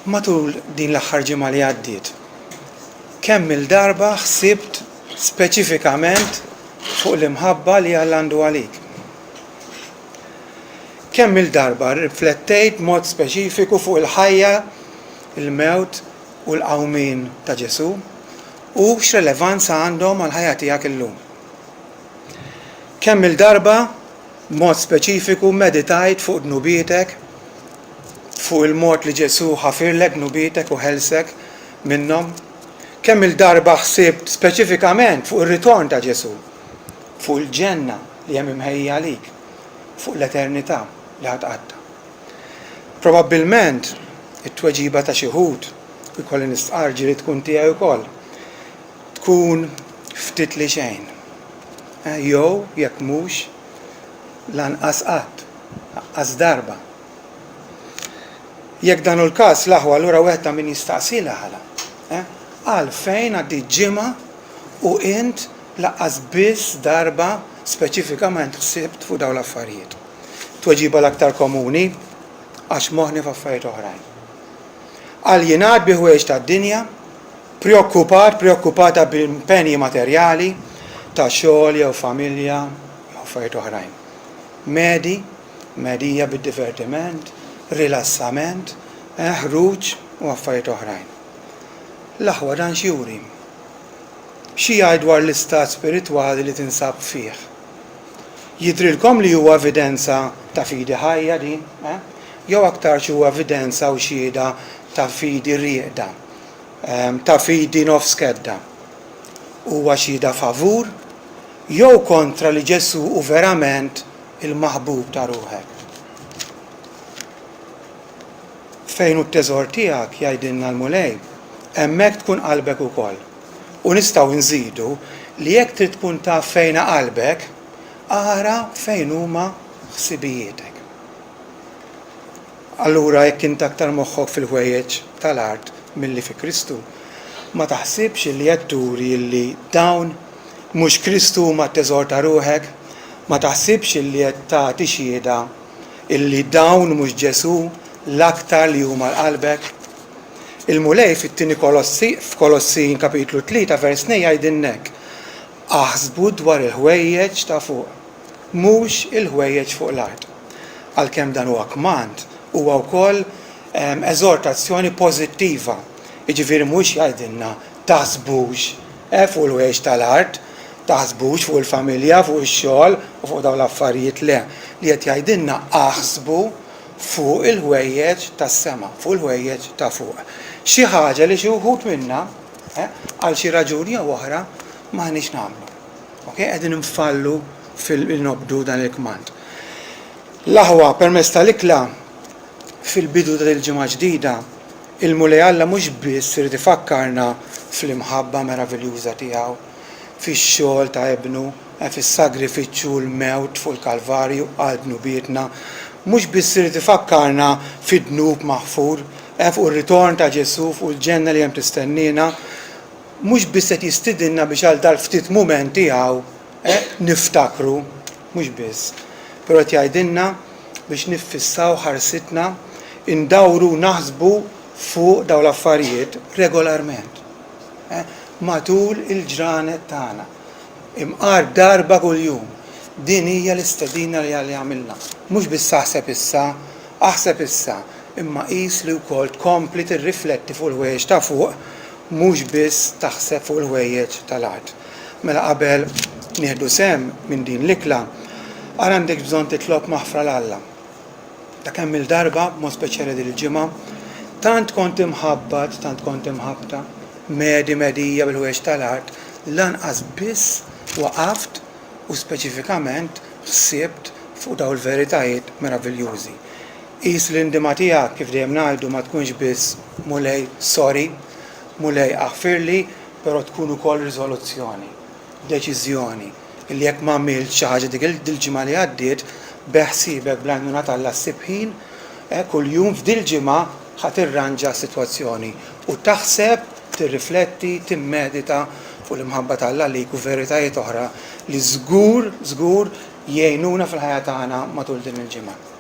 Matul din l-aħħar ġimgħa li għaddiet, kemm il-darba ħsibt speċifikament fuq l-imħabba li Alla għandu għalik. Kemm il-darba riflettejt mod speċifiku fuq il-ħajja, il-mewt u l-qawmin ta' Ġesu u x'relevanza għandhom għall-ħajja tiegħek illum. Kemm il-darba mod speċifiku meditajt fuq dnubietek, fuq il-mod li Ġesu ħafirlek dnubietek u ħelsek minnhom. Kemm il-darba ħsibt speċifikament fuq ir-ritorn ta' Ġesu, fuq il-ġenna li hemm imħejja għalik, fuq l-eternità li ħatqadda. Probabbilment it-tweġiba ta' xi ħud ikolli nistqarġi li tkun tiegħi wkoll tkun ftit li xejn. Jew jekk mhux lanqas qatt, lanqas darba. Jekk dan hu l-każ l-aħwa allura wieħed min jistaqsi l-aħla. Għalfejn għaddiet ġimgħa u int laqqas biss darba speċifikament ħsibt fuq dawn l-affarijiet. Tweġiba l-aktar komuni għax moħħni f'affarijiet oħrajn. Għal jingħad bi ħwejjeġ tad-dinja, preokkupata b'impenji materjali ta' xogħol jew familja jew affarijiet oħrajn. Medija bid-divertiment, rilassament, ħruġ u affarijiet oħrajn. L-aħwa dan x'juri? Xi jgħid dwar l-istat spiritwali li tinsab fih? Jidrilkom li huwa evidenza ta' fidi ħajja din? Jew aktar xi huwa evidenza u xhieda ta' fidi rieqda, ta' fidi nofskedda? Huwa xhieda favur jew kontra li Ġesu hu verament il-maħbub ta' ruħek? Fejn hu t-teżor tiegħek jgħidilna l-mulej, hemmhekk tkun qalbek ukoll. U nistgħu nżidu li jekk trid tkun taf fejn qalbek, ara fejn huma ħsibijietek. Allura jekk int aktar moħħok fil-ħwejjeġ tal-art milli fi Kristu, ma taħsibx li qed turi li dawn mhux Kristu huma t-teżor ta' ruħek, ma taħsibx li qed tagħti xhieda illi dawn mhux Ġesu l-aktar li huma l-qalbek. Il-mulej fit-tieni f'Kolossin kapitlu 3 vers 2 jgħidilnek aħsbu dwar il-ħwejjeġ ta' fuq, mhux il-ħwejjeġ fuq l-art. Għalkemm dan huwa kmand huwa wkoll eżortazzjoni pożittiva. Jiġifieri mhux jgħidilna taħsbux fuq il-ħwejjeġ tal-art, taħsbux fuq il-familja, fuq ix-xogħol u fuq dawn l-affarijiet le. Li qed jgħidilna aħsbu fuq il-ħwejjeġ tas-sema, fuq il-ħwejjeġ ta' fuq. Xi ħaġa li xi wħud minnha għal xi raġuni jew oħra m'aħniex nagħmlu. Qegħdin infallu fil-nobdu dan il-kmand. L-aħwa permezz tal-ikla fil-bidu tal-ġimgħa ġdida, il-mulej Alla mhux biss irid ifakkarna fl-imħabba meraviljuża tiegħu, fix-xogħol ta' ebnu, fis-sagrifiċċju l-mewt fuq il-Kalvarju għal dnubietna, mhux biss irid ifakkarna fid-dnub maħfur, fuq ir-ritorn ta' Ġesu fuq il-ġenna li hemm tistennina, mhux biss qed jistidilna biex għal dal-ftit mument tiegħu niftakru, mhux biss. Però qed jgħidilna biex niffissaw ħarsitna, indawru naħsbu fuq dawn l-affarijiet regolarment. Matul il-ġranet tagħna. Imqar darba kuljum. Din hija l-istedina li għamilna. Mhux biss aħseb issa, imma qis li wkoll tkompli tirrifletti fuq il-ħwejjeġ ta' fuq, mhux biss taħseb fuq il-ħwejjeġ tal-art. Mela qabel nieħdu sem minn din l-ikla, ara għandek bżonn titlob maħfra l-Alla. Ta' kemm il-darba, mod speċjali din il-ġimgħa, tant kont imħabbat, tant kont imħabbta, medija bil-ħwejjeġ tal-art, lanqas biss waqaft u speċifikament ħsibt fuq dawn il-veritajiet meraviljużi. Qis l-indima tiegħek kif dejjem ngħidu ma tkunx biss mulej sorry, mulej aħfirli, però tkun ukoll riżoluzzjoni, deċiżjoni li jekk ma għamilt xi ħaġa dik il-ġimgħa li għaddiet beħsiebek bl-għajnuna Alla ssibħin, kuljum f'dil ġimgħa ħadd irranġa s-sitwazzjoni u taħseb, tirrifletti, timmedita fuq l-imħabba Alla għalik u veritajiet oħra li żgur jgħinuna fil-ħajja tagħna matul din il-ġimgħa.